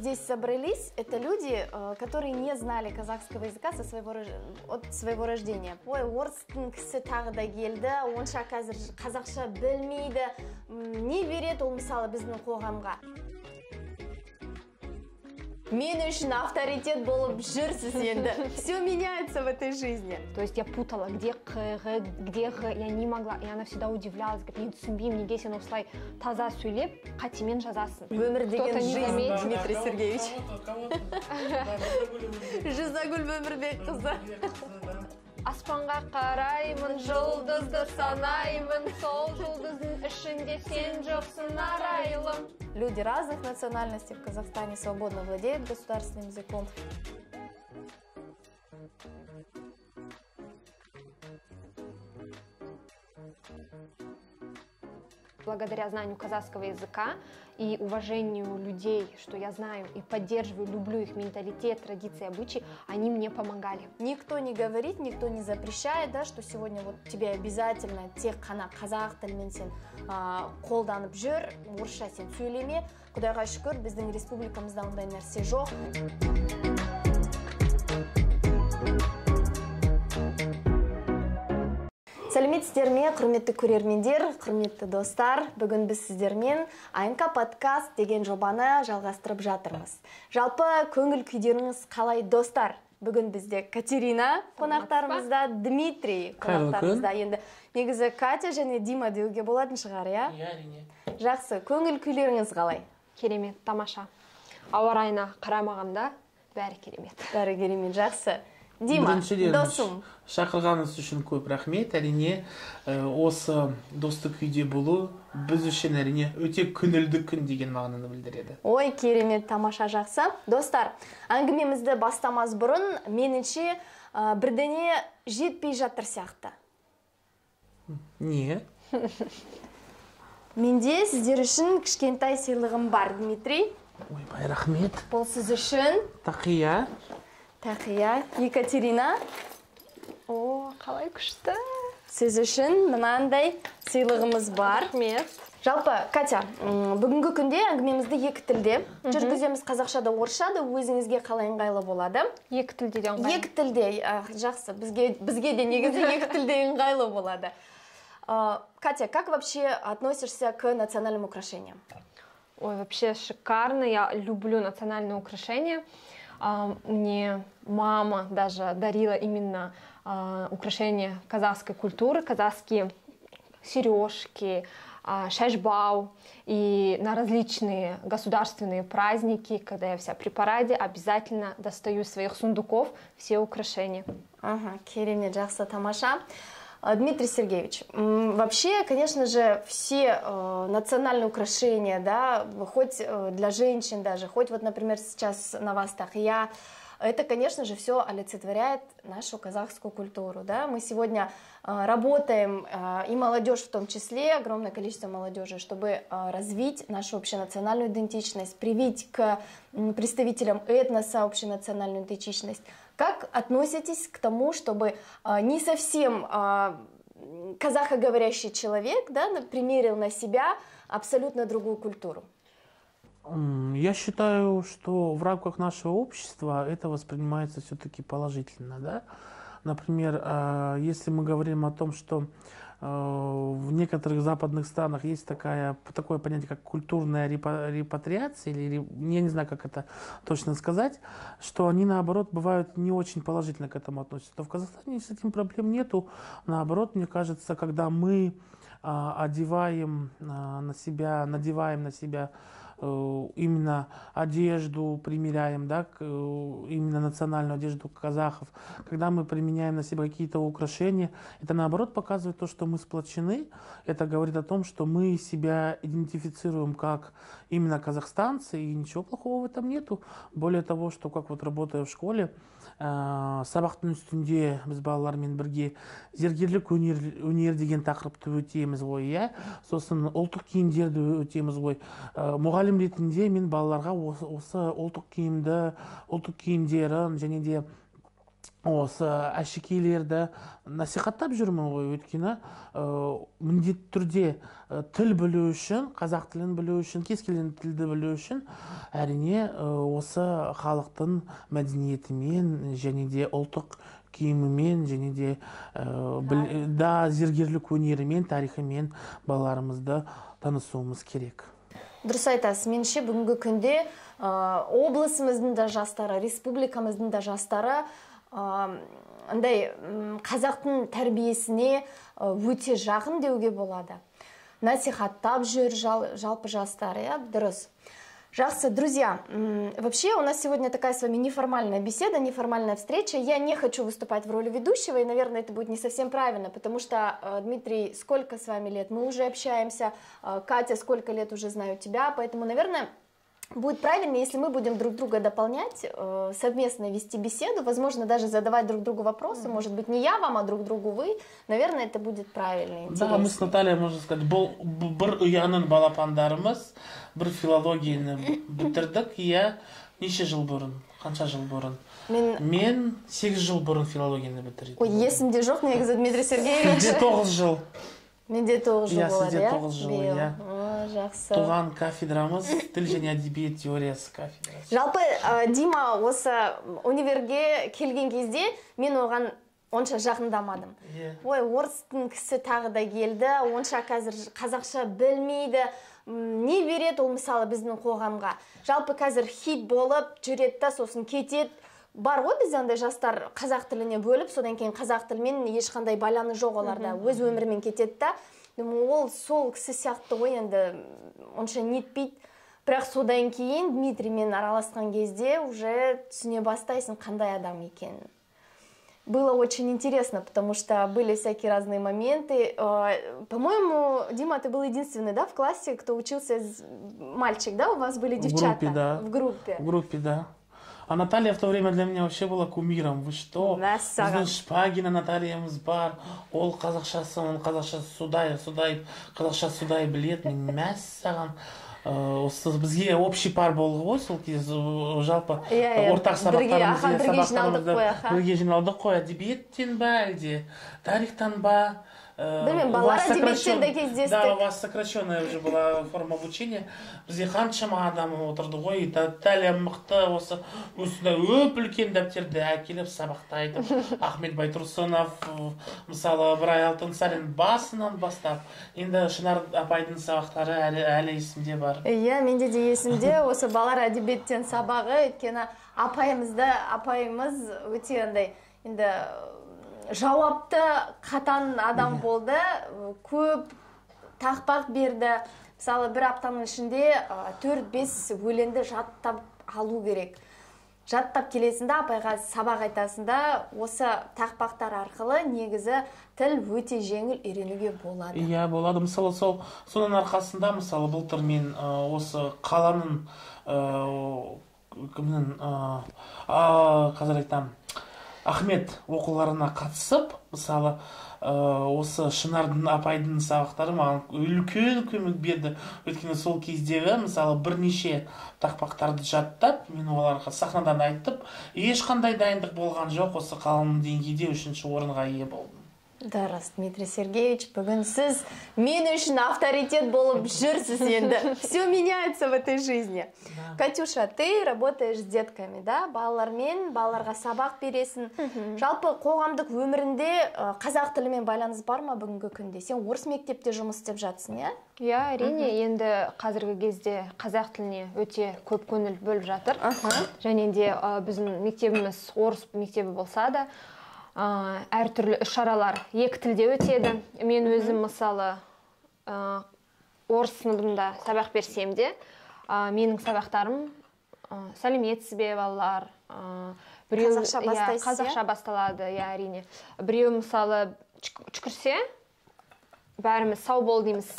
здесь собрались, это люди, которые не знали казахского языка от своего рождения. Ой, орыстың кісі тағы да келді, онша қазір қазақша білмейді. Не береді ол мысалы біздің қоғамға? Мен үшін авторитет болып жүрсіз енді. Все меняется в этой жизни. То есть я путала, где Г, где Г, я не могла. И она всегда удивлялась, говорит, мен түсінбеймін, неге сен осылай таза сөйлеп, қатемен жазасың. Өмір деген жизнь, Дмитрий Сергеевич. Жизагүл Өмірбекқызы. Аспанға қараймын, жұлдызды санаймын, сол жұлдыздың ішінде сен жоқсың арайлым. Люди разных национальностей в Казахстане свободно владеют государственным языком. Благодаря знанию казахского языка и уважению людей, что я знаю и поддерживаю, люблю их менталитет, традиции, обычаи, они мне помогали. Никто не говорит, никто не запрещает, да, что сегодня вот тебе обязательно тек қана қазақ тілімен сен қолданып жүр, орысша сен сөйлеме. Құдайға шүкір, біздің республикамызда ондай нәрсе жоқ. Сәлеметсіздер ме, құрметті көрермендер, құрметті достар. Бүгін біз сіздермен АНК подкаст деген жобаны жалғастырып жатырмыз. Жалпы көңіл күйдеріңіз қалай, достар? Бүгін бізде Катерина қонақтарымызда, Дмитрий қонақтарымызда. Енді негізі Катя және Дима деуге болатын шығар, я? Иә, әрине. Жақсы, көңіл күйлеріңіз қалай? Керемет, тамаша. Ауа райына қарамағанда бәрі керемет. Бәрі керемет, жақсы. Дима, досым. Шақырғаныңыз үшін көп рахмет. Әрине, осы достық үйде болу біз үшін әрине өте күнілді күн деген мағынаны білдіреді. Ой, керемет, тамаша, жақсы. Достар, әңгімемізді бастамас бұрын, меніңше бірдеңе жетпей жатыр сияқты. Не? Менде сіздер үшін кішкентай сыйлығым бар, Дмитрий. Ойбай, рахмет. Бұл сіз үшін. Тақия. Тақия, Екатерина. О, қалай күшті. Сіз үшін мынандай сыйлығымыз бар. Рахмет. Жалпы, Катя, бүгінгі күнде әңгімемізді екі тілде жүргіземіз, қазақша да, орысша да, өзіңізге қалай ыңғайлы болады? Екі тілде де ыңғайлы. Екі тілде, жақсы, бізге де негізі екі тілде ыңғайлы болады. Катя, как вообще относишься к национальным украшениям? Ой, вообще шикарно, я люблю национальные украшения. Мне мама даже дарила именно украшения казахской культуры, казахские сережки, шашбау. И на различные государственные праздники, когда я вся при параде, обязательно достаю из своих сундуков все украшения. Ага, керемет, жақсы, тамаша. Дмитрий Сергеевич, вообще, конечно же, все национальные украшения, да, хоть для женщин даже, хоть вот, например, сейчас на вас тахия, это, конечно же, все олицетворяет нашу казахскую культуру, да. Мы сегодня работаем, и молодежь в том числе, огромное количество молодежи, чтобы развить нашу общенациональную идентичность, привить к представителям этноса общенациональную идентичность. Как относитесь к тому, чтобы не совсем казахоговорящий человек, да, примерил на себя абсолютно другую культуру? Я считаю, что в рамках нашего общества это воспринимается все-таки положительно, да? Например, если мы говорим о том, что в некоторых западных странах есть такое понятие, как культурная репатриация, или я не знаю, как это точно сказать, что они, наоборот, бывают не очень положительно к этому относятся. То в Казахстане с этим проблем нету. Наоборот, мне кажется, когда мы надеваем на себя именно одежду, примеряем, да, именно национальную одежду казахов, когда мы применяем на себя какие-то украшения, это наоборот показывает то, что мы сплочены. Это говорит о том, что мы себя идентифицируем как именно казахстанцы, и ничего плохого в этом нету. Более того, что как вот работая в школе, сабақтың үстінде біз балалармен бірге зергерлік өнер деген тақырыпты өтеміз ғой, иә. Сосын ұлттық киімдерді өтеміз ғой. Мұғалім ретінде мен балаларға осы ұлттық киімдерін және де осы әшекейлерді насихаттап жүрмін ғой. Өйткені міндетті түрде тіл білу үшін, қазақ тілін білу үшін, кез келген тілді білу үшін әрине осы халықтың мәдениетімен және де ұлттық киімімен және де зергерлік өнерімен, тарихымен балаларымызды танысуымыз керек. Дұрыс айтасыз. Меніңше бүгінгі күнде облысымыздың да жастары, республикамыздың да жастары андай қазақтың тәрбиесіне өте жақын деуге болады. Насихаттап жүр жалпы жастар, дұрыс. Жақсы, друзья, вообще у нас сегодня такая с вами неформальная беседа, неформальная встреча. Я не хочу выступать в роли ведущего, и, наверное, это будет не совсем правильно, потому что, Дмитрий, сколько с вами лет? Мы уже общаемся. Катя, сколько лет уже знаю тебя, поэтому, наверное, будет правильно, если мы будем друг друга дополнять, совместно вести беседу, возможно, даже задавать друг другу вопросы. Может быть, не я вам, а друг другу вы. Наверное, это будет правильно, интересно. Да, мы с Натальей, можно сказать, бір ұяның балапандарымыз, бір филологияны бітірдік. Я неше жыл бұрын, қанша жыл бұрын? Мен 8 жыл бұрын филологияны бітірдім. Ой, есімде жоқ, негізі Дмитрий Сергеевич. Менде 9 жыл. Менде 9 жыл болады, Сізде 9 жыл, иә. Жақсы. Туған кафедрамыз, тіл және әдебиет теориясы кафедрасы. Жалпы, Дима осы универге келген кезде мен оған онша жақындамадым. Ой, орыстың кісі тағы да келді, онша қазір қазақша білмейді. Не береді ол мысалы біздің қоғамға? Жалпы қазір хит болып жүреді да, сосын кетеді. Бар ғой бізде андай жастар қазақ тіліне бөліп, содан кейін қазақ тілімен ешқандай байланысы жоқ оларда, өз өмірімен кетеді да. Ол сол кісі сияқты ғой, енді онша нетпейді. Бірақ содан кейін Дмитриймен араласқан кезде уже түсіне бастайсың қандай адам екенін. Было очень интересно, потому что были всякие разные моменты. По-моему, Дима, ты был единственный, да, в классе, кто учился, мальчик, да, у вас были девчата? В группе, да. В группе. В группе, да. А Наталья в то время для меня вообще была кумиром. Вы что? Біздің Шпагина Натальямыз бар. Ол қазақша судай, қазақша судай біледі. Мен мәссаған. Бізге общий пар болды ғой, сол кезде жалпы ортақ сабақтарымызды бірге жиналдық қой. Әдебиеттен ба әлде, тарихтан ба? Білмеймін, балалар әдебиеттен де кездестік. Да, у вас сокращенная уже была форма обучения. Бізге қаншама адам отырды ғой. Наталья мықты осы өсінде үлкен дәптерді әкеліп сабақта айтып. Ахмет Байтұрсынов, мысалы, Ыбырай Алтынсарин басынан бастап. Енді Шынар апайдың сабақтары әлі есімде бар. Иә, менде де есімде. Осы балалар әдебиеттен сабағы, өйткені апайымыз өте андай, енді жауапты қатан адам болды, көп тақпақ берді. Мысалы, бір аптаның ішінде 4-5 өлеңді жаттап алу керек. Жаттап келесінде апайға сабақ айтасында осы тақпақтар арқылы негізі тіл өте жеңіл үйренуге болады. Иә, болады. Мысалы, соның арқасында, мысалы, былтыр мен осы қаланың қазір айтам, Ахмет оқуларына қатысып, мысалы, осы Шынардың апайдың сабақтары маған үлкен көмек берді. Өйткені сол кездегі, мысалы, бірнеше тақпақтарды жаттап, мен оларға сахнадан айтып, ешқандай дайындық болған жоқ, осы қаланың деңгейде 3-ші орынға ие болдым. Да, рас, Дмитрий Сергеевич, бүгін сіз мен үшін авторитет болып жүрсіз енді. Все меняется в этой жизни. Да. Катюша, ты работаешь с детками, да? Балалармен, балаларға сабақ бересің. Жалпы қоғамдық өмірінде қазақ тілімен байланыс бар ма бүгінгі күнде? Сен орыс мектепте жұмыс істеп жатсың, иә? Иә, әрине, енді қазіргі кезде қазақ тіліне өте көп көңіл бөліп жатыр. Және де біздің мектебіміз орыс мектебі болса да, әртүрлі іс-шаралар екі тілде өтеді. Мен өзім мысалы орыс сыныбында сабақ берсем де, менің сабақтарым сәлеметсіз бе балалар, қазақша басталады, иә, әрине. Біреу мысалы түшкірсе, бәріміз сау бол дейміз.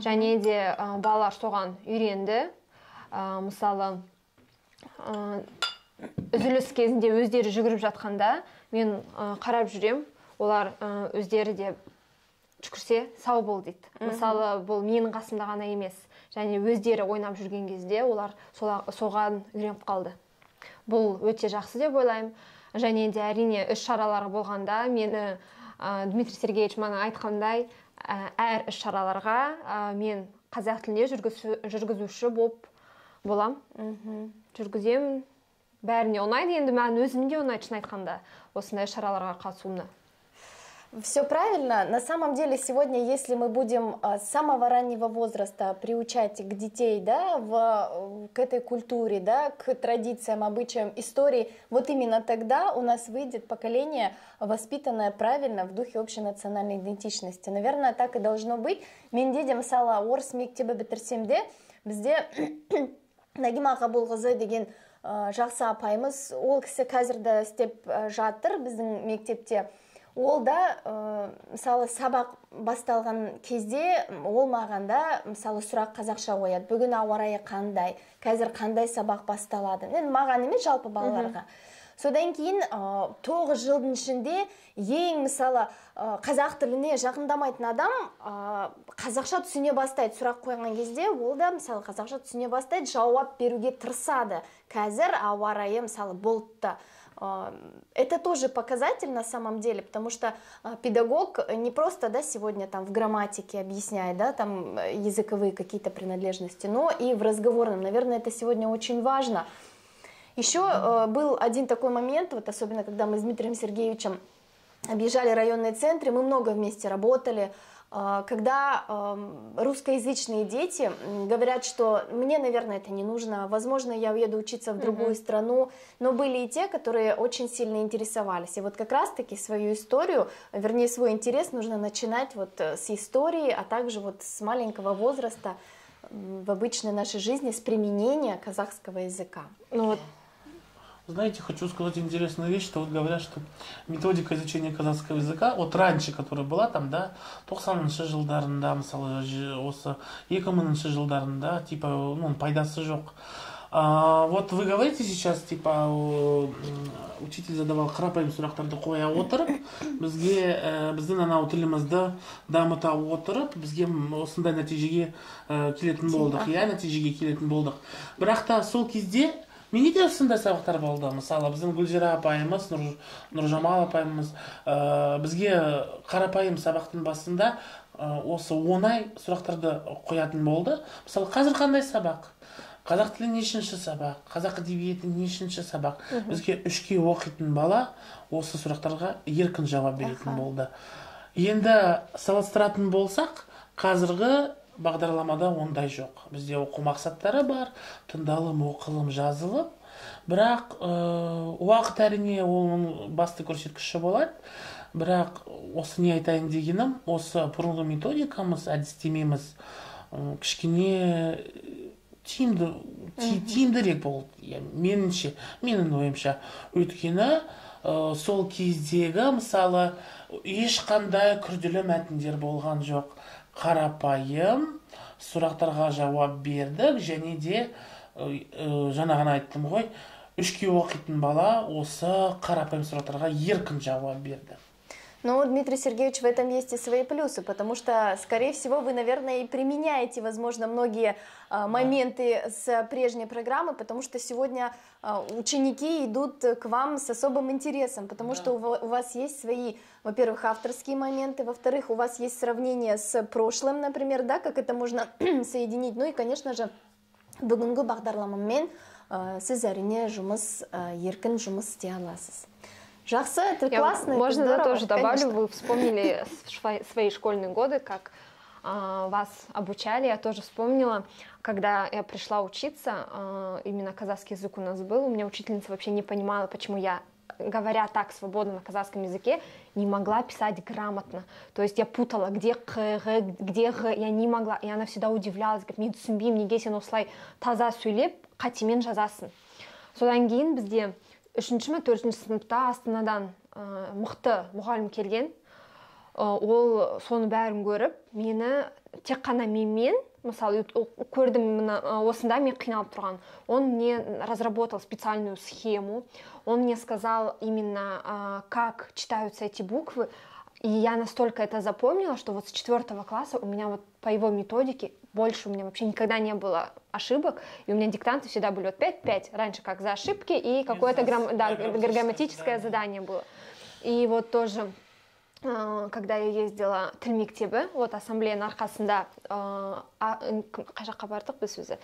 Және де балалар соған үйренді. Мысалы үзіліс кезінде өздері жүгіріп жатқанда мен қарап жүрем, олар өздері де түшкірсе сау бол дейді. Мысалы, бұл менің қасымда ғана емес, және өздері ойнап жүрген кезде олар соған үйреніп қалды. Бұл өте жақсы деп ойлаймын. және де әрине іс-шаралар болғанда мені Дмитрий Сергеевич маған айтқандай, әр іс-шараларға мен қазақ тілінде жүргізуші болам. Жүргіземін. Бәріне ұнайды, енді мен өзімде ұнайды, шын айтқанда, осындай іс-шараларға қатысуымды. Все правильно. На самом деле сегодня, если мы будем с самого раннего возраста приучать к детей, да, к этой культуре, да, к традициям, обычаям, истории, вот именно тогда у нас выйдет поколение, воспитанное правильно в духе общенациональной идентичности. Наверное, так и должно быть. Мен деде мысалы орыс мектебі бітірсемде, бізде Нагима Қабылқызы деген жақсы апайымыз, ол кісі қазірді істеп жатыр біздің мектепте. Ол да, мысалы, сабақ басталған кезде ол мағанда, мысалы, сұрақ қазақша қояды. Бүгін ауа райы қандай, қазір қандай сабақ басталады. Маған емес, жалпы балаларға. Содан кейін 9 жылдың ішінде ең, мысалы, қазақ тіліне жақындамайтын адам қазақша түсіне бастайды. Сұрақ қойған кезде ол да, мысалы, қазақша түсіне бастайды, жауап беруге тырысады. Қазір ауа райы, мысалы, бұлтты. Это тоже показатель на самом деле, потому что педагог не просто, да, сегодня там в грамматике объясняет, да, там языковые какие-то принадлежности, но и в разговорном. Наверное, это сегодня очень важно. Еще был один такой момент, вот особенно когда мы с Дмитрием Сергеевичем объезжали районные центры, мы много вместе работали, когда русскоязычные дети говорят, что мне, наверное, это не нужно, возможно, я уеду учиться в другую страну, но были и те, которые очень сильно интересовались. И вот как раз-таки свою историю, вернее, свой интерес нужно начинать вот с истории, а также вот с маленького возраста в обычной нашей жизни, с применения казахского языка. Ну вот. Знаете, хочу сказать интересную вещь, что вот говорят, что методика изучения казахского языка, вот раньше, которая была там, да, 90-шы жылдарында, мысалы, осы 2000-шы жылдарында, типа, ну, пайдасы жоқ. Вот вы говорите сейчас, типа, учитель задавал қарапайым сұрақтарды қоя отырып, біздің анау тілімізді дамыта отырып, бізге осындай нәтижеге келетін болдық, иә, нәтижеге келетін болдық. Бірақ та сол кезде менде де осындай сабақтар болды. Мысалы, біздің Гүлзира апайымыз, Нұржамал апайымыз бізге қарапайым сабақтың басында осы оңай сұрақтарды қоятын болды. Мысалы, қазір қандай сабақ? Қазақ тілі нешінші сабақ? Қазақ әдебиеті нешінші сабақ? Бізге 3-ке оқитын бала осы сұрақтарға еркін жауап беретін болды. Енді салыстыратын болсақ, қазіргі бағдарламада ондай жоқ. Бізде оқу мақсаттары бар, тыңдалым, оқылым, жазылым. Бірақ уақыт әрине оның басты көрсеткіші болады. Бірақ осы не айтайын дегенім, осы бұрынғы методикамыз, әдістемеміз кішкене тиімдірек болды. Меніңше, менің ойымша. Өйткені сол кездегі, мысалы, ешқандай күрделі мәтіндер болған жоқ. Қарапайым сұрақтарға жауап бердік, және де жаңа ғана айттым ғой, 3-ке оқитын бала осы қарапайым сұрақтарға еркін жауап берді. Но, Дмитрий Сергеевич, в этом есть и свои плюсы, потому что, скорее всего, вы, наверное, и применяете, возможно, многие моменты с прежней программы, потому что сегодня ученики идут к вам с особым интересом, потому что у вас есть свои, во-первых, авторские моменты, во-вторых, у вас есть сравнение с прошлым, например, да, как это можно соединить. Ну и, конечно же, бүгінгі бағдарламамен сіз әрине еркін жұмыс істей аласыз. Жақсы, это классно. Можно я тоже добавлю, вы вспомнили свои школьные годы, как вас обучали. Я тоже вспомнила, когда я пришла учиться, именно казахский язык у нас был, у меня учительница вообще не понимала, почему я, говоря так свободно на казахском языке, не могла писать грамотно. То есть я путала, где қ, где г, я не могла. И она всегда удивлялась, говорит, мен түсінбеймін, неге сен осылай таза сөйлеп, қатемен жазасың. Содан кейін бізде 3-ші ме 4-ші сыныпта Астанадан мықты мұғалім келген. Ол соны бәрін көріп, мені тек қана менмен, мысалы, көрдім осында мен қиналып тұрған. Он мне разработал специальную схему, он мне сказал именно, как читаются эти буквы. И я настолько это запомнила, что вот с 4 класса у меня вот по его методике больше у меня вообще никогда не было ошибок, и у меня диктанты всегда были вот 5-5, раньше как за ошибки, и какое-то грамматическое задание было. И вот тоже, когда я ездила тіл мектебі, вот ассамблеяның арқасында қай жаққа бардық біз өзі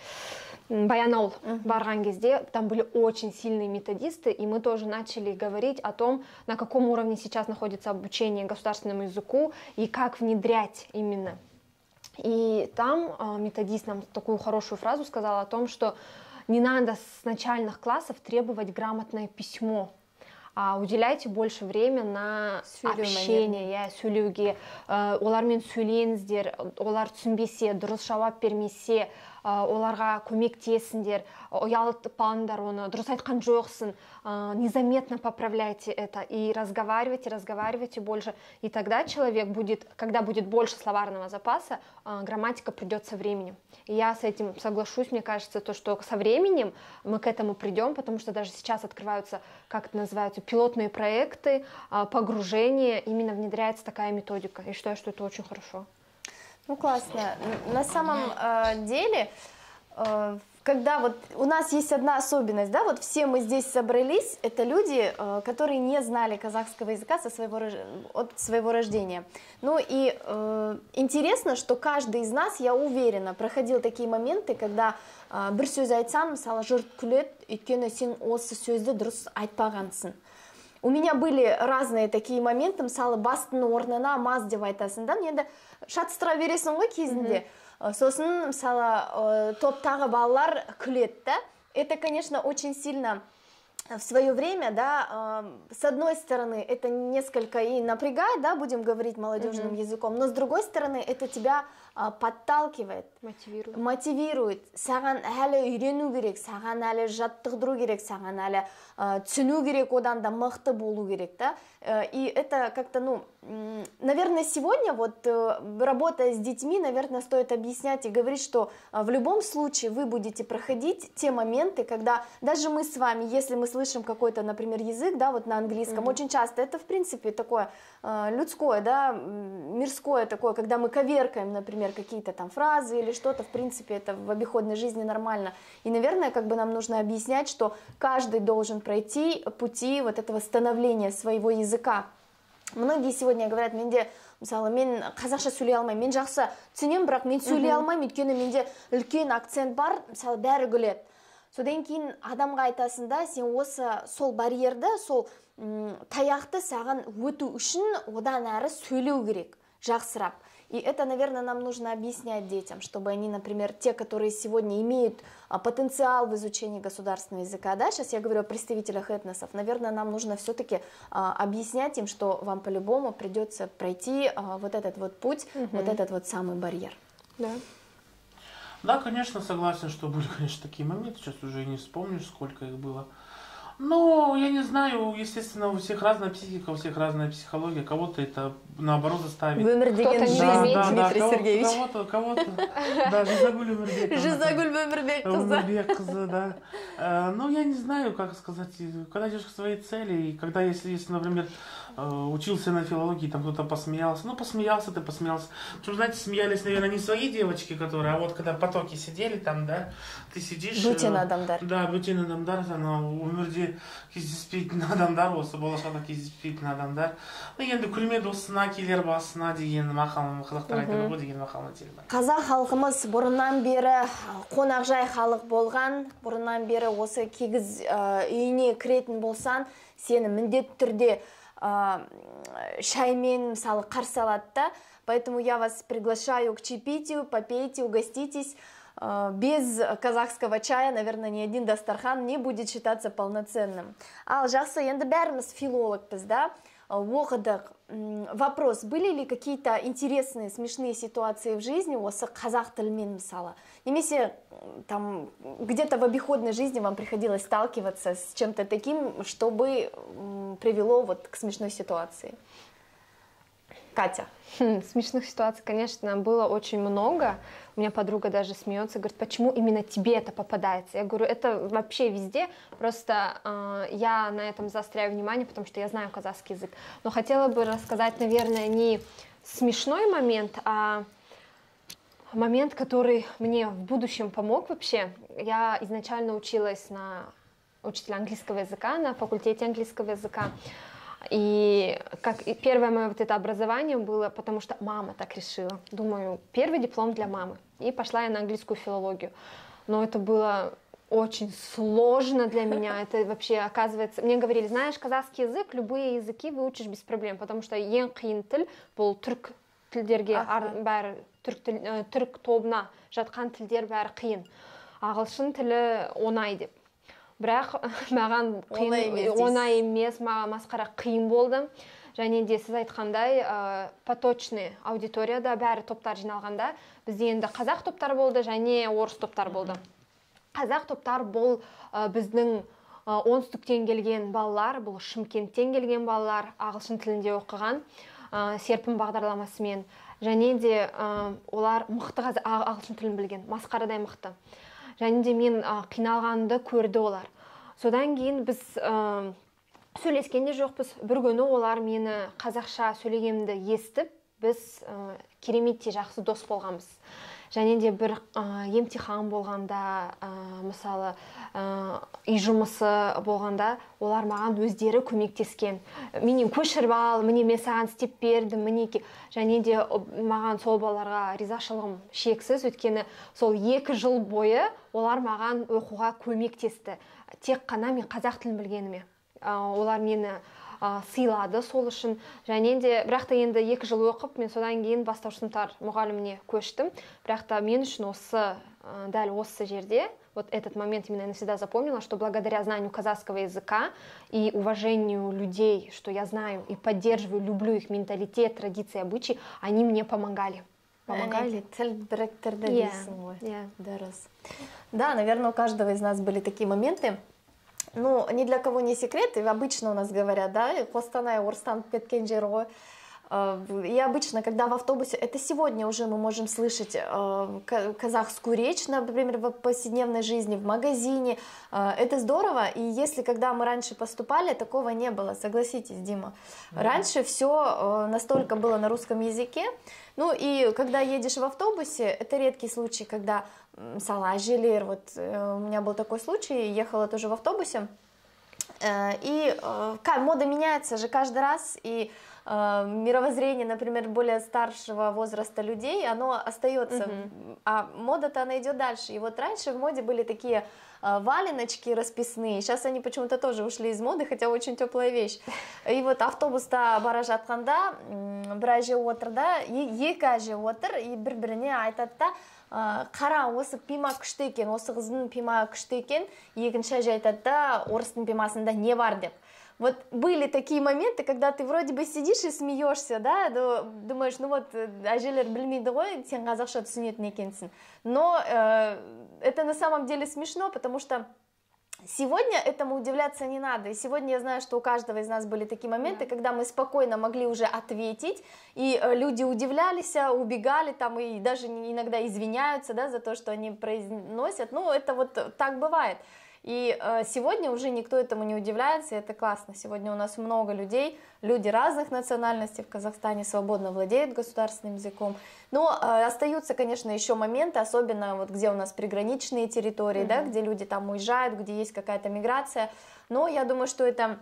Баянауыл барған кезде, там были очень сильные методисты, и мы тоже начали говорить о том, на каком уровне сейчас находится обучение государственному языку и как внедрять именно. И там методист нам такую хорошую фразу сказал о том, что не надо с начальных классов требовать грамотное письмо, а уделяйте больше времени на общение, сөйлеуге, олармен сөйлеңіздер, олар түсінбесе, дұрыс жауап бермесе, оларға көмектесіңдер, ұялтпаңдар оны, дұрыс айтқан жоқсың, незаметно поправляйте это и разговаривайте больше. И тогда человек будет, когда будет больше словарного запаса, грамматика придет со временем. И я с этим соглашусь, мне кажется, то, что со временем мы к этому придем, потому что даже сейчас открываются, как это называются, пилотные проекты, погружение, именно внедряется такая методика. Я считаю, что это очень хорошо. Ну, классно. На самом деле, когда вот у нас есть одна особенность, да, вот все мы здесь собрались, это люди, которые не знали казахского языка от своего рождения. Ну и интересно, что каждый из нас, я уверена, проходил такие моменты, когда бір сөз айтсам, мысалы жұрт күледі, өйткені сен осы сөзді дұрыс айтпағансың. У меня были разные такие моменты, мысалы бастың орнына маз деп айтасың да, енді шатыстыра бересің ғой кезінде. Сосын, мысалы, топтағы балалар күледі, да. Это, конечно, очень сильно в свое время, да, с одной стороны, это несколько и напрягает, да, будем говорить молодежным языком, но с другой стороны, это тебя подталкивает, мотивирует. Саған әлі үйрену керек, саған әлі жаттықтыру керек, саған әлі түсіну керек, одан да мықты болу керек, да. И это как-то, ну, наверное, сегодня вот работая с детьми, наверное, стоит объяснять и говорить, что в любом случае вы будете проходить те моменты, когда даже мы с вами, если мы слышим какой-то, например, язык, да, вот на английском, очень часто это, в принципе, такое людское, да, мирское такое, когда мы коверкаем, например, какие-то там фразы или что-то, в принципе, это в обиходной жизни нормально. И, наверное, как бы нам нужно объяснять, что каждый должен пройти пути вот этого становления своего языка. Многие сегодня говорят, менде, мысалы, мен қазақша сөйлей алмаймын, мен жақсы түсінемін, бірақ мен сөйлей алмаймын, өйткені менде үлкен акцент бар, мысалы, бәрі күледі. Содан кейін адамға айтасың да, сен осы сол барьерді, сол таяқты саған өту үшін одан әрі сөйлеу керек, жақсырап. И это, наверное, нам нужно объяснять детям, чтобы они, например, те, которые сегодня имеют потенциал в изучении государственного языка, да, сейчас я говорю о представителях этносов, наверное, нам нужно все-таки объяснять им, что вам по-любому придется пройти вот этот вот путь, вот этот вот самый барьер. Да. Да, конечно, согласен, что были, конечно, такие моменты, сейчас уже и не вспомнишь, сколько их было. Ну, я не знаю, естественно, у всех разная психика, у всех разная психология, кого-то это наоборот заставит. Кто-то не да, Дмитрий Сергеевич. Кого-то, да, Жизагуль Өмірбек қызы, да. Ну, я не знаю, как сказать, когда идешь к своей цели, и когда, если например, учился на филологии, там кто-то посмеялся, ну, посмеялся. Причем, знаете, смеялись, наверное, не свои девочки, которые, а вот когда потоки сидели там, да, ты сидишь... Бөтен адамдар. Да, бөтен адамдар, өмірде кездеспейтін адамдар, осы болашақта кездеспейтін адамдар. Енді күлме досына келер басына деген мақалын қазақтар айтады ғой деген мақалын телбай. Қазақ халқымыз бұрыннан бері қонақжай халық болған, бұрыннан бері осы кигіз үйіне кіретін болсан, сені міндетті түрде шаймен, мысалы, қарсы алады да. Поэтому я вас приглашаю к чаепитию, попейте, угоститесь. Без казахского чая, наверное, ни один дастархан не будет считаться полноценным. Ал жақсы, енді бәріміз филологпыз, да? Оқыдық. Вопрос, были ли какие-то интересные, смешные ситуации в жизни осы қазақ тілімен, мысалы? Немесе там где-то в обиходной жизни вам приходилось сталкиваться с чем-то таким, чтобы привело вот к смешной ситуации? Катя. Смешных ситуаций, конечно, было очень много. У меня подруга даже смеется, говорит, почему именно тебе это попадается? Я говорю, это вообще везде, просто я на этом заостряю внимание, потому что я знаю казахский язык. Но хотела бы рассказать, наверное, не смешной момент, а момент, который мне в будущем помог вообще. Я изначально училась на учителя английского языка, на факультете английского языка. И первое мое вот это образование было, потому что мама так решила. Думаю, первый диплом для мамы. И пошла я на английскую филологию. Но это было очень сложно для меня. Это вообще, оказывается, мне говорили, знаешь, казахский язык, любые языки выучишь без проблем, потому что ең қиын тіл бұл түрік тілдерге бәрі түрік тобына жатқан тілдер бәрі қиын. Ағылшын тілі оңай деп. Бірақ маған оңай емес, маған масқара қиын болды. Және де сіз айтқандай, поточный аудиторияда бәрі топтар жиналғанда, бізде енді қазақ топтар болды, және орыс топтар болды. Қазақ топтар бұл біздің оңтүстіктен келген балалар, бұл Шымкенттен келген балалар, ағылшын тілінде оқыған, серпін бағдарламасымен. Және де олар мықты ағылшын тілін білген, масқарадай мықты. Және де мен қиналғанды көрді олар. Содан кейін біз сөйлескенде жоқпыз. Бір күні олар мені қазақша сөйлегенімді естіп, біз кереметтей жақсы дос болғанбыз. Және де бір емтихан болғанда, мысалы, үй жұмысы болғанда, олар маған өздері көмектескен. Менен көшіріп ал, міне мен саған істеп бердім, мінеки. Және де маған сол балаларға ризашылығым шексіз, өйткені сол 2 жыл бойы олар маған оқуға көмектесті. Тек қана мен қазақ тілін білгеніме. Олар мені сыйлады сол үшін. Және де, бірақ та енді 2 жыл оқып, мен содан кейін бастауыш сыныптар мұғаліміне көштім. Бірақ та мен үшін дәл осы жерде, вот этот момент именно я навсегда запомнила, что благодаря знанию казахского языка и уважению людей, что я знаю и поддерживаю, люблю их менталитет, традиции, обычаи, они мне помогали. Тіл біріктірді дейсің ғой. Дұрыс. Да, наверное, у каждого из нас были такие моменты. Ну, ни для кого не секрет, и обычно у нас говорят, да, Костанай, Орстан, Петкен, Джеро. И обычно, когда в автобусе, это сегодня уже мы можем слышать казахскую речь, например, в повседневной жизни, в магазине. Это здорово, и если, когда мы раньше поступали, такого не было, согласитесь, Дима. Раньше все настолько было на русском языке. Ну и когда едешь в автобусе, это редкий случай, когда салажелер, вот у меня был такой случай, ехала тоже в автобусе, и мода меняется же каждый раз, и мировоззрение, например, более старшего возраста людей, оно остается, а мода-то она идет дальше. И вот раньше в моде были такие валеночки расписные, сейчас они почему-то тоже ушли из моды, хотя очень теплая вещь. И вот автобуста бара жатқанда бір әже отыр да, екі әже отыр, и бір-біріне айтады да, қара, осы пима күшті екен, осы қыздың пима күшті екен, екінші әже айтады да, орыстың пимасында не бар деп. Вот были такие моменты, когда ты вроде бы сидишь и смеешься, да, думаешь, ну вот, әжелер білмейді ғой, сен қазақша түсінетін екенсің. Но это на самом деле смешно, потому что сегодня этому удивляться не надо. И сегодня я знаю, что у каждого из нас были такие моменты, когда мы спокойно могли уже ответить, и люди удивлялись, убегали там, и даже иногда извиняются, да, за то, что они произносят. Ну, это вот так бывает. И сегодня уже никто этому не удивляется, и это классно. Сегодня у нас много людей, люди разных национальностей в Казахстане свободно владеют государственным языком. Но остаются, конечно, еще моменты, особенно вот где у нас приграничные территории, да, где люди там уезжают, где есть какая-то миграция. Но я думаю, что это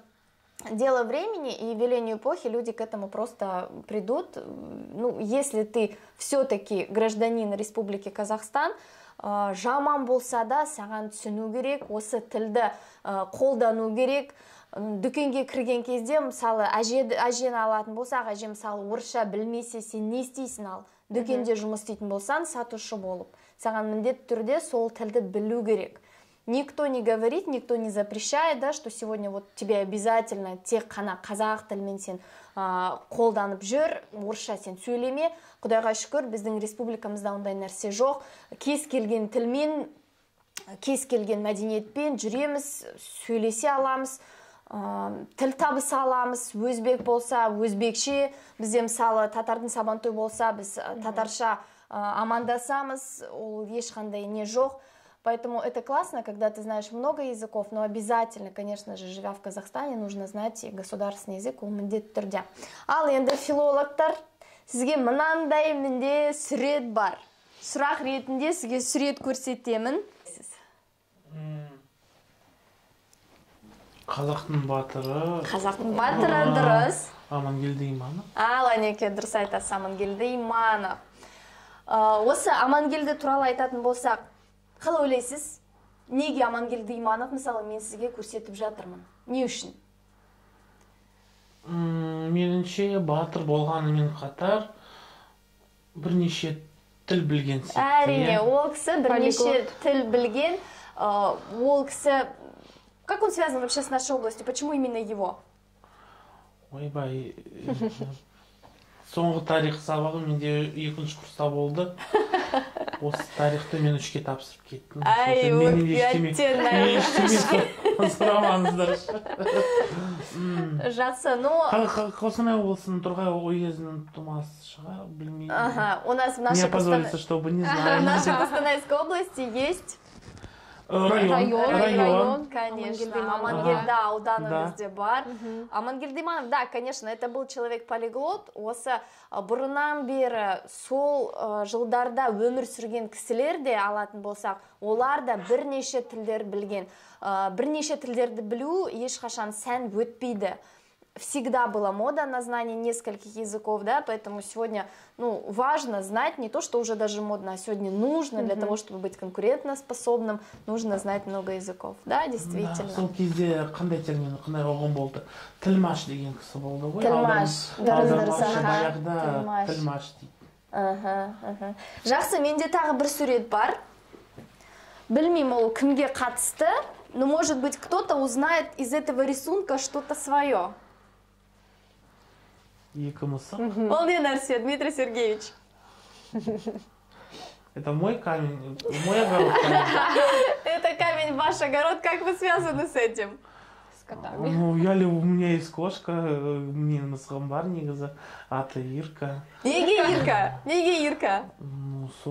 дело времени, и велению эпохи люди к этому просто придут. Ну, если ты все-таки гражданин Республики Казахстан, жаман болса да саған түсіну керек, осы тілді қолдану керек. Дүкенге кірген кезде, мысалы, әжені алатын болсақ, әже мысалы орысша білмесе, сен не істейсің ал? Дүкенде жұмыс істейтін болсаң, сатушы болып. Саған міндетті түрде сол тілді білу керек. Никто не говорит, никто не запрещает, да, что сегодня вот тебе обязательно тек қана қазақ тілмен сен қолданып жүр, орысша сен сөйлеме. Құдайға шүкір, біздің республикамызда ондай нәрсе жоқ. Кез келген тілмен, кез келген мәдениетпен жүреміз, сөйлесе аламыз. тіл табыса аламыз, өзбек болса өзбекше, бізде мысалы татардың сабантой болса біз татарша амандасамыз, ол ешқандай не жоқ. Поэтому это классно, когда ты знаешь много языков, но обязательно, конечно же, живя в Казахстане, нужно знать и государственный язык, ол міндетті түрде. Ал енді филологтар, сізге мынандай менде сурет бар. Сұрақ ретінде сізге сурет көрсетемін. Қазақтың батыры. Қазақтың батыры дұрыс. Амангелді Иманов. Ланеке, дұрыс айтасыз, Амангелді Иманов. Осы Амангелді туралы айтатын болсақ, қалай ойлайсыз? Неге Амангелді Иманов, мысалы, мен сізге көрсетіп жатырмын? Не үшін? Меніңше батыр болғанымен қатар бірнеше тіл білген сияқты. Әрине, ол кісі бірнеше тіл білген. Ол кісі, как он связан вообще с нашей областью? Почему именно его? Ойбай, соңғы тарих сабағы менде 2-ші курста болды. Осы тарихты мен 3-ке тапсырып кеттім. Ай, өкпеттен Ештеме сұрамаңыздар. Жақсы, но... Қостанай облысының Торғай уезінің тумасы шығар, білмеймін. Ага, у нас в Не опозориться, чтобы не знаю. В нашей Костанайской области есть... Район, конечно. Амангелді ауданы бізде бар. Амангелді Иманов, да, конечно, это был человек-полиглот. Осы бұрыннан бері сол жылдарда өмір сүрген кісілер де алатын болсақ, олар да бірнеше тілдер білген. Бірнеше тілдерді білу ешқашан сән өтпейді. Всегда была мода на знание нескольких языков, да, поэтому сегодня, важно знать не то, что уже даже модно, а сегодня нужно для того, чтобы быть конкурентоспособным, нужно знать много языков, да, действительно. Сол кезде қандай термин, қандай ұғым болды? Тілмаш деген кісі болды ғой. Тілмаш, дұрыс, баяғыда тілмаш дейді. Жақсы, менде тағы бір сурет бар. Білмеймін, ол кімге қатысты, но может быть кто-то узнает из этого рисунка что-то свое. Екі мысық. Ол не нәрсе, Дмитрий Сергеевич? Это мой камень, мой огород камень. Это камень ваш огород, как вы связаны с этим? С котами. У меня есть кошка, менің мысығым бар негізі, аты Ирка. Неге Ирка? Осы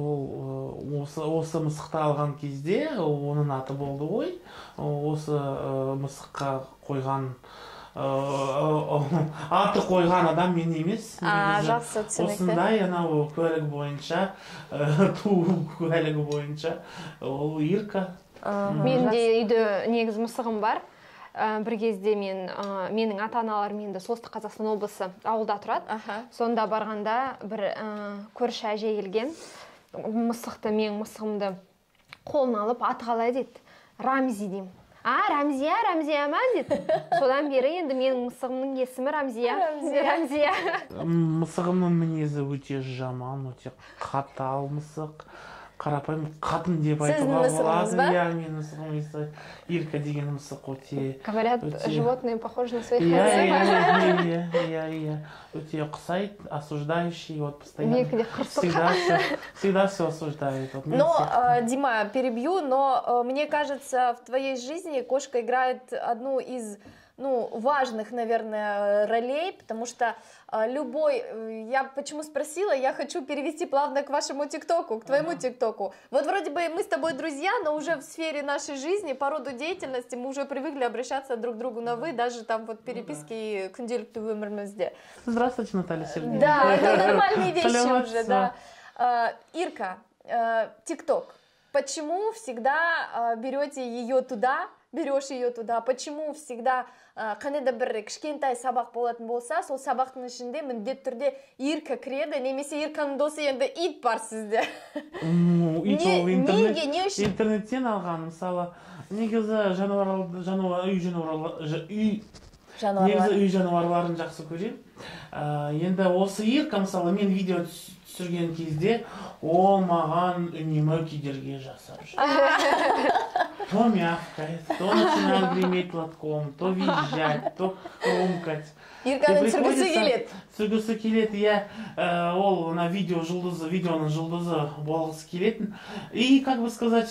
мысықты алған кезде, оның аты болды ғой, осы мысыққа қойған, аты қойған адам мен емес. Жақсы, түсінікті. Осындай, анау куәлігі бойынша, туу куәлігі бойынша, ол Ирка. Менде үйде негіз мысығым бар. Бір кезде менің ата-аналарым енді солтүстік Қазақстан облысы ауылда тұрады. Сонда барғанда бір көрші әже келген. Мысықты, менің мысығымды қолына алып аты қалай дейді. Рамзи деймін. Рамзия ма дейді. Содан бері енді менің мысығымның есімі Рамзия. Мысығымның мінезі өте жаман, өте қатал мысық. Қарапайым қатын деп айтуға болады. Менің мысығым Ирка деген мысық өте... Говорят, животные похожи на своих хозяев. Өте ұқсайды, осуждающий, постоянно. Всегда все осуждает. Дима, перебью, но мне кажется, в твоей жизни кошка играет одну из важных, наверное, ролей, потому что я почему спросила, я хочу перевести плавно к вашему ТикТоку, к твоему ТикТоку. Вот вроде бы мы с тобой друзья, но уже в сфере нашей жизни, по роду деятельности мы уже привыкли обращаться друг к другу на «вы», даже там вот переписки күнделікті өмірімізде. Здравствуйте, Наталья Сергеевна. Да, это нормальные вещи уже, да. Ирка, ТикТок. Почему всегда берешь ее туда? Почему всегда қандай да бір кішкентай сабақ болатын болса, сол сабақтың ішінде міндетті түрде Ирка кіреді, немесе Ирканың досы енді ит бар сізде? Неге, не үшін? Интернеттен алған, мысалы, негізі үй жануарларын жақсы көрем. Енді осы Ирка, мысалы, мен видео түсірген кезде, ол маған үнемі кедергі жасап жүр. То мявкает, то начинает греметь лотком, то визжать, то хрумкать. Ирканың түсіргісі келеді. Ол видеоның жұлдызы болғысы келетін. И, как бы сказать,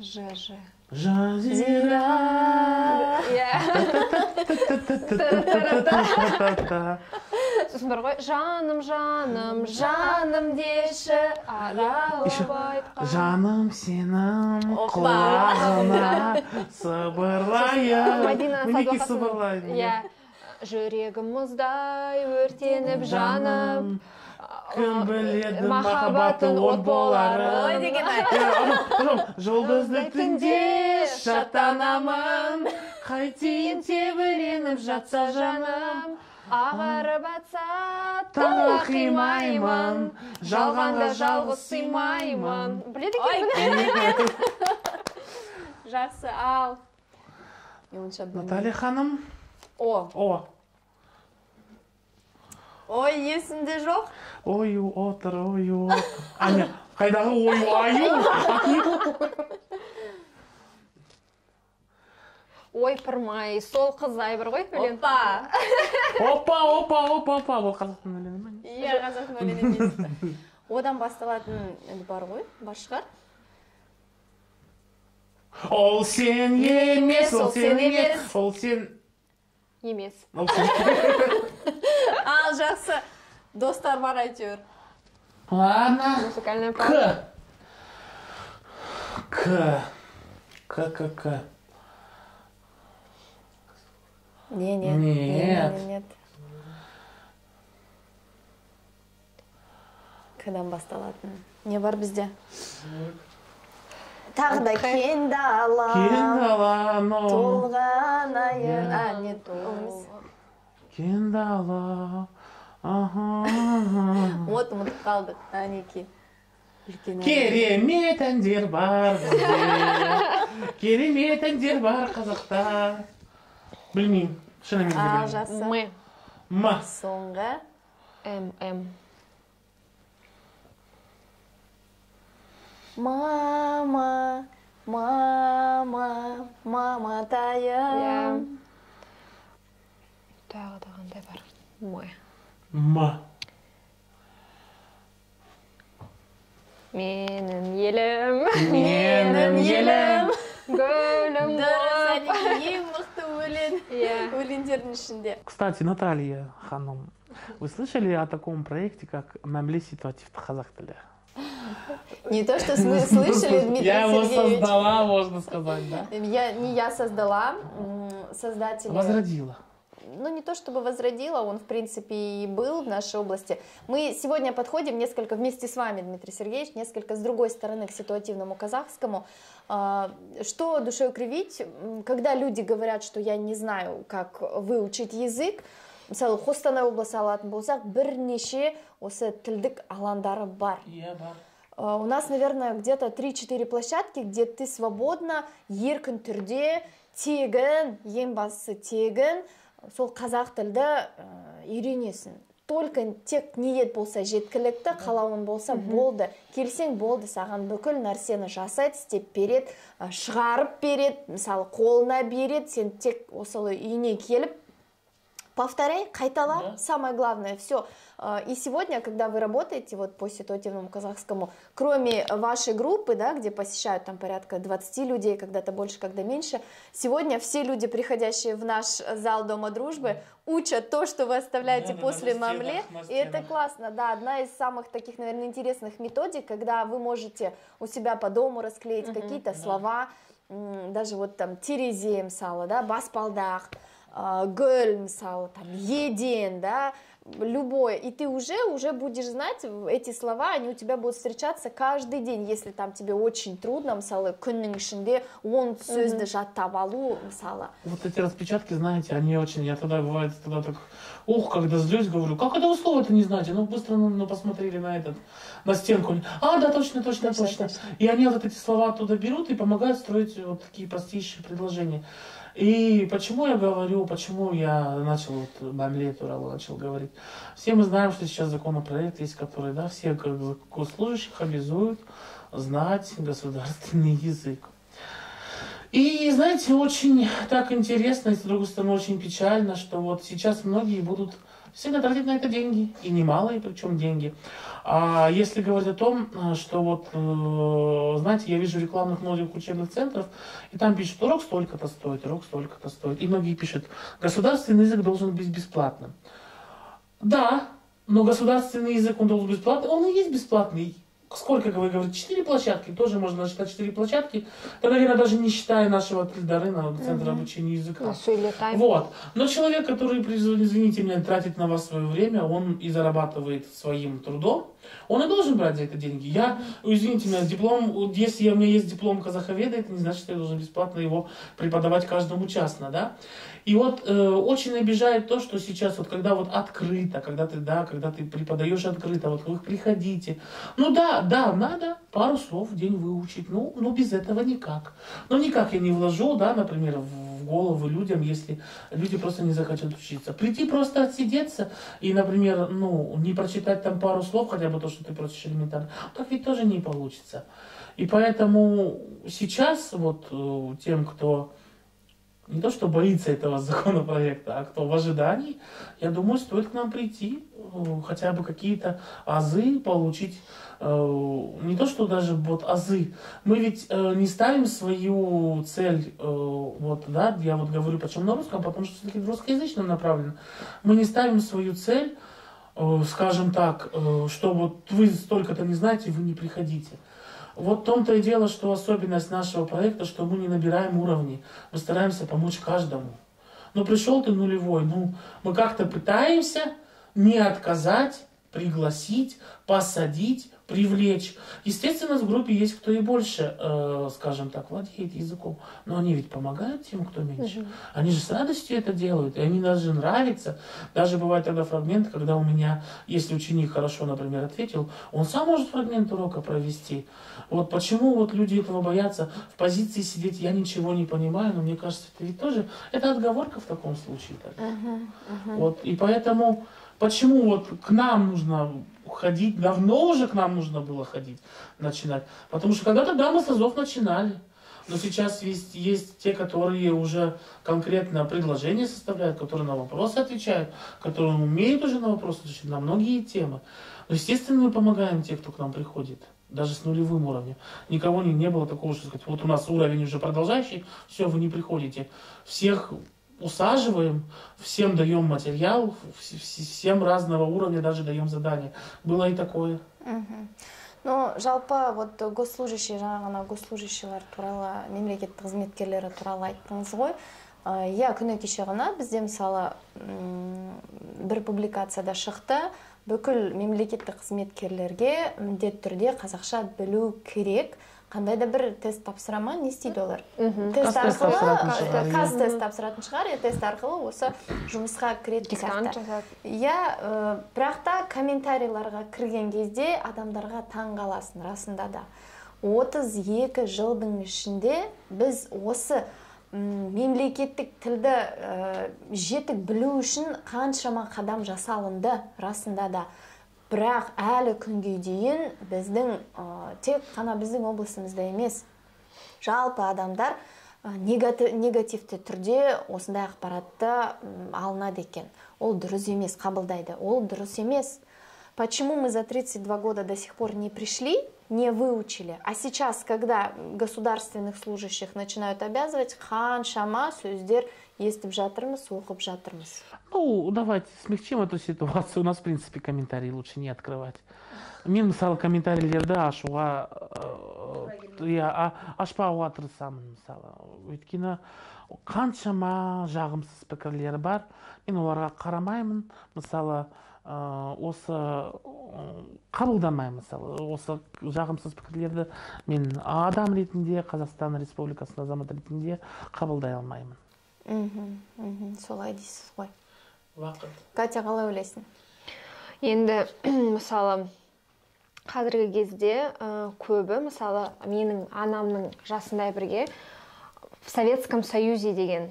Ж. Жазира. Сосын бар ғой, жаным, жаным, жаным деші, аралап айтқан. Жаным сенің құлағына сыбырлайын. Мадина Мінекей Садуақасының, сыбырлайын. иә, жүрегім мұздай өртеніп жаным, Кім біледі махаббаттың от боларын. Ой, деген ай. Жұлдызды түнде шаттанамын, қайтейін тебіреніп жатса жаным. Ағарып атса Таңға қимаймын, жалғанда жалғыз сыймаймын. Біледі екен. Жақсы, ал. Наталья ханым. О. Ой, есімде жоқ. Ою отыр, ою отыр. Аня, қайдағы ою аю? Ой, пырмай, сол қызай бар ғой, өлең. Опа. Бұл қазақтың өлеңі ме? Иә, қазақтың өлеңі емес. Одан басталатын бар ғой, бар шығар. Ол сен емес, ол сен емес, ол сен... Емес. Ал, жақсы. Достар бар әйтеуір. Ладно. Музыкальная пауза. К. Нет. Кадан басталатын? Не бар бізде? Тағы да кен далам, толған айын, не толмыз. Кен дала, Ұмытып қалдық, әнеки. Керемет әндер бар бізде. Керемет әндер бар қазақта. Білмеймін, шынымен де Ал, білмеймін. жақсы. М. Соңғы. М. Мама, тайым. Тағы да қандай бар? М. М. Менің елім. Менің елім. Гүлім Дұрыс, болып. әнеки ең мықты өлең. Иә. Өлеңдердің ішінде. Кстати, Наталья ханым, вы слышали о таком проекте, как «Мәмле ситуативті қазақ тілі»? Не то, что слышали, Дмитрий Я его Сергеевич. создала, можно сказать, да? Не я создала, создатели... Возродила. Ну, не то чтобы возродила, он, в принципе, и был в нашей области. Мы сегодня подходим несколько вместе с вами, Дмитрий Сергеевич, несколько с другой стороны к ситуативному казахскому. Что душой кривить, когда люди говорят, что я не знаю, как выучить язык, мысалы, Қостанай облысы алатын болсақ, бірнеше осы тілдік аландары бар. У нас, наверное, где-то 3-4 площадки, где ты свободно, еркін түрде, тегін, ең бастысы тегін, сол қазақ тілді үйренесің. Только тек ниет болса жеткілікті, қалауын болса болды. Келсең болды, саған бүкіл нәрсені жасайды, істеп береді, шығарып береді, мысалы қолына береді, сен тек осылай үйіне келіп, повторяй, қайтала, самое главное, все. И сегодня, когда вы работаете вот по ситуативному казахскому, кроме вашей группы, да, где посещают там порядка 20 людей, когда-то больше, когда меньше, сегодня все люди, приходящие в наш зал Дома дружбы, учат то, что вы оставляете после мамле, и это классно, да, одна из самых таких, наверное, интересных методик, когда вы можете у себя по дому расклеить какие-то слова, даже вот там терезе, мысалы, да, баспалдақ, гүл, мысалы, там, еден, да, любое, и ты уже будешь знать эти слова, они у тебя будут встречаться каждый день, если там тебе очень трудно, мысалы, күннің ішінде 10 сөзді жаттап алу, мысалы. Вот эти распечатки, знаете, они очень, я тогда бывает, тогда так, когда злюсь, говорю, как это вы слово-то не знаете? Ну, быстро посмотрели на стенку. Да, точно. И они вот эти слова оттуда берут и помогают строить вот такие простейшие предложения. И почему я говорю, почему я начал вот Мамле Туралу начал говорить? Все мы знаем, что сейчас законопроект есть, который, да, всех госслужащих обязуют знать государственный язык. И, знаете, очень так интересно, и с другой стороны очень печально, что вот сейчас многие будут Всегда тратить на это деньги, и немалые, причем деньги. А если говорить о том, что вот, знаете, я вижу рекламных многих учебных центров, и там пишут, урок столько-то стоит, урок столько-то стоит. И многие пишут, государственный язык должен быть бесплатным. Да, но государственный язык, он должен быть бесплатный, он и есть бесплатный. Сколько, вы говорите, 4 площадки, тоже можно насчитать 4 площадки, это, наверное, даже не считая нашего Тильдарына, Центра обучения языка. Вот. Но человек, который, извините меня, тратит на вас свое время, он и зарабатывает своим трудом, он и должен брать за это деньги. Я, извините меня, диплом, если у меня есть диплом казаховеда, это не значит, что я должен бесплатно его преподавать каждому частно, да. И вот очень обижает то, что сейчас, вот когда вот открыто, когда ты преподаешь открыто, вот вы приходите, ну да, надо пару слов в день выучить, ну без этого никак. Ну никак я не вложу, да, например, в голову людям, если люди просто не захотят учиться. Прийти просто отсидеться и, например, не прочитать там пару слов, хотя бы то, что ты просишь элементарно, так ведь тоже не получится. И поэтому сейчас вот тем, кто не то, что боится этого законопроекта, а кто в ожидании, я думаю, стоит к нам прийти, хотя бы какие-то азы получить. Не то, что даже вот азы. Мы ведь не ставим свою цель, вот, да, я вот говорю почему на русском, потому что все-таки русскоязычно направлено. Мы не ставим свою цель, скажем так, что вот вы столько-то не знаете, вы не приходите. Вот в том-то и дело, что особенность нашего проекта, что мы не набираем уровни. Мы стараемся помочь каждому. Пришел ты нулевой, мы как-то пытаемся не отказать, пригласить, посадить, привлечь. Естественно, в группе есть кто и больше, скажем так, владеет языком. Но они ведь помогают тем, кто меньше. Они же с радостью это делают, и они даже нравятся. Даже бывает тогда фрагмент, когда у меня, если ученик хорошо, например, ответил, он сам может фрагмент урока провести. Вот почему вот люди этого боятся, в позиции сидеть, я ничего не понимаю, но мне кажется, это ведь тоже, это отговорка в таком случае. Вот, и поэтому, почему вот к нам нужно ходить, давно уже к нам нужно было ходить, начинать. Потому что когда-то, да, мы с азов начинали. Но сейчас есть те, которые уже конкретно предложения составляют, которые на вопросы отвечают, которые умеют уже на вопросы отвечать, на многие темы. Но, естественно, мы помогаем тех, кто к нам приходит. Даже с нулевым уровнем. Никого не было такого, что сказать, вот у нас уровень уже продолжающий, все, вы не приходите. Всех усаживаем, всем даем материал, всем разного уровня даже даем задания. Было и такое. Жалпы вот госслужащий, жаңа госслужащийлар туралы, мемлекеттік қызметкерлері туралы айттыңыз ғой. Я күні кеше ғана бізде мысалы бір публикацияда шықты, бүкіл мемлекеттік қызметкерлерге міндетті түрде қазақша білу керек. Қандай да бір тест тапсырама, не істейді олар? Тест арқылы, қаз тест тапсыратын шығар, тест арқылы осы жұмысқа кіреді сияқты. Бірақ та комментарийларға кірген кезде адамдарға таң қаласың, расында да. 32 жылдың ішінде біз осы мемлекеттік тілді жетік білу үшін қаншама қадам жасалынды, расында да. Бірақ әлі күнге дейін біздің, тек қана біздің облысымызда емес, жалпы адамдар негативті түрде осындай ақпаратты алынады екен. Ол дұрыс емес, қабылдайды. Ол дұрыс емес. Почему мы за 32 года до сих пор не пришли, не выучили? А сейчас, когда государственных служащих начинают обязывать, қаншама сөздер естіп жатырмыз, оқып жатырмыз. Давайте смягчим эту ситуацию. У нас, в принципе, комментарии лучше не открывать. Мен, мысалы, комментарийлерді ашуға, ашпауға тырысамын, мысалы. Өйткені қаншама жағымсыз пікірлер бар. Мен оларға қарамаймын. Мысалы, осы қабылдамаймын, мысалы. Осы жағымсыз пікірлерді мен адам ретінде, Қазақстан Республикасының азаматы ретінде қабылдай алмаймын. Солай дейсіз ғой. Вақыт. Катя, қалай ойлайсың? Енді, мысалы, қазіргі кезде көбі, мысалы, менің анамның жасындай бірге в Советском Союзе деген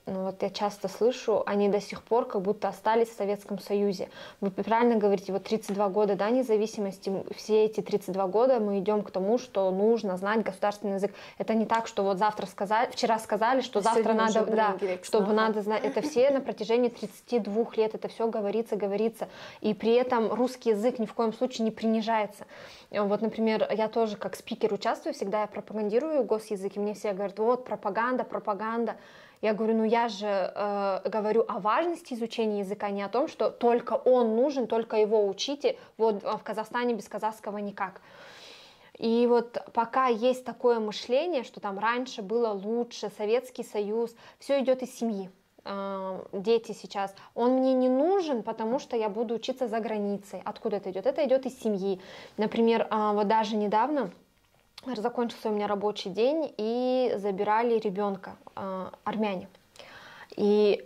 ну, вот я часто слышу, они до сих пор как будто остались в Советском Союзе. Вы правильно говорите, вот 32 года, да, независимости, все эти 32 года мы идем к тому, что нужно знать государственный язык. Это не так, что вот завтра сказали, вчера сказали, что завтра надо, да, чтобы надо знать. Это все на протяжении 32 лет, это все говорится. И при этом русский язык ни в коем случае не принижается. Вот, например, я тоже как спикер участвую, всегда я пропагандирую госязык, и мне все говорят, вот, пропаганда. Я говорю, ну я же говорю о важности изучения языка, не о том, что только он нужен, только его учите, вот в Казахстане без казахского никак. И вот пока есть такое мышление, что там раньше было лучше, Советский Союз, все идет из семьи. Дети сейчас, он мне не нужен, потому что я буду учиться за границей. Откуда это идет? Это идет из семьи. Например, вот даже недавно закончился у меня рабочий день, и забирали ребенка, армяне. И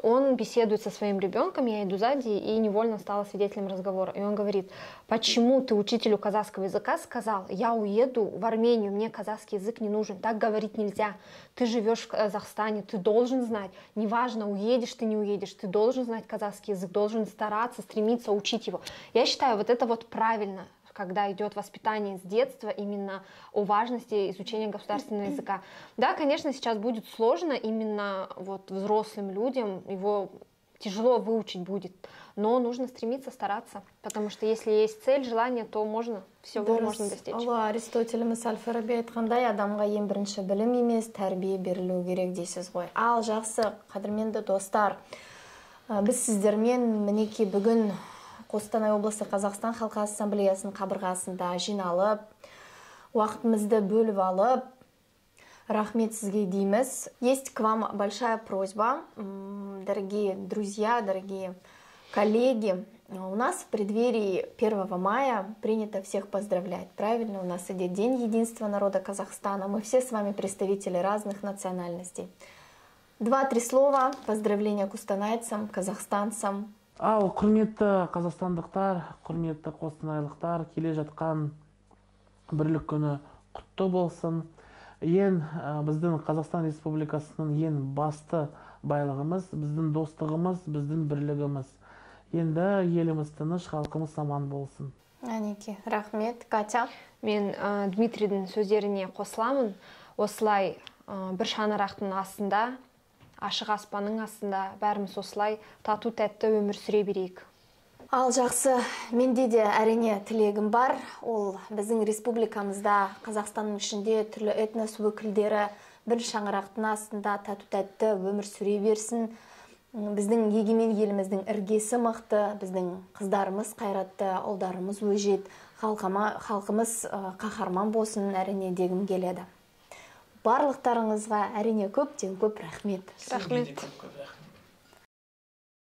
он беседует со своим ребенком, я иду сзади и невольно стала свидетелем разговора. И он говорит, почему ты учителю казахского языка сказал, я уеду в Армению, мне казахский язык не нужен, так говорить нельзя. Ты живешь в Казахстане, ты должен знать, неважно, уедешь ты, не уедешь, ты должен знать казахский язык, должен стараться, стремиться учить его. Я считаю, вот это вот правильно, когда идет воспитание с детства именно о важности изучения государственного языка. Да, конечно, сейчас будет сложно именно вот взрослым людям, его тяжело выучить будет, но нужно стремиться, стараться, потому что если есть цель, желание, то можно, всего можно достичь. Алла Аристотелеміз Әл-Фараби айтқандай, адамға ең бірінші білім емес, тәрбие берілу керек дейсіз ғой. Ал жақсы, қадірменді достар, біз сіздермен мінекей бүгін Қостанай облысы Қазақстан Халқы Ассамблеясының қабырғасында жиналып, уақытымызды бөліп алып, рахмет сізге дейміз. Есть к вам большая просьба, дорогие друзья, дорогие коллеги. У нас в преддверии 1 мая принято всех поздравлять. Правильно, у нас идет День единства народа Казахстана. Мы все с вами представители разных национальностей. 2-3 слова поздравления кустанайцам, казахстанцам. Ал құрметті қазақстандықтар, құрметті қостанайлықтар, келе жатқан бірлік күні құтты болсын. Біздің Қазақстан Республикасының ең басты байлығымыз, біздің достығымыз, біздің бірлігіміз. Енді еліміз тыныш, халқымыз аман болсын. Әнеке, рахмет. Катя? Мен Дмитрийдің сөздеріне қосыламын. Осылай бір шаңырақтың астында, ашық аспанның астында бәріміз осылай тату тәтті өмір сүре берейік. Ал жақсы, менде де әрине тілегім бар. Ол біздің республикамызда, Қазақстанның ішінде түрлі этнос өкілдері бір шаңырақтың астында тату тәтті өмір сүре берсін. Біздің егемен еліміздің іргесі мықты, біздің қыздарымыз қайратты, ұлдарымыз өжет, халқымыз қаһарман болсын, әрине дегім келеді. Барлықтарыңызға әрине көптен көп рахмет. Рахмет.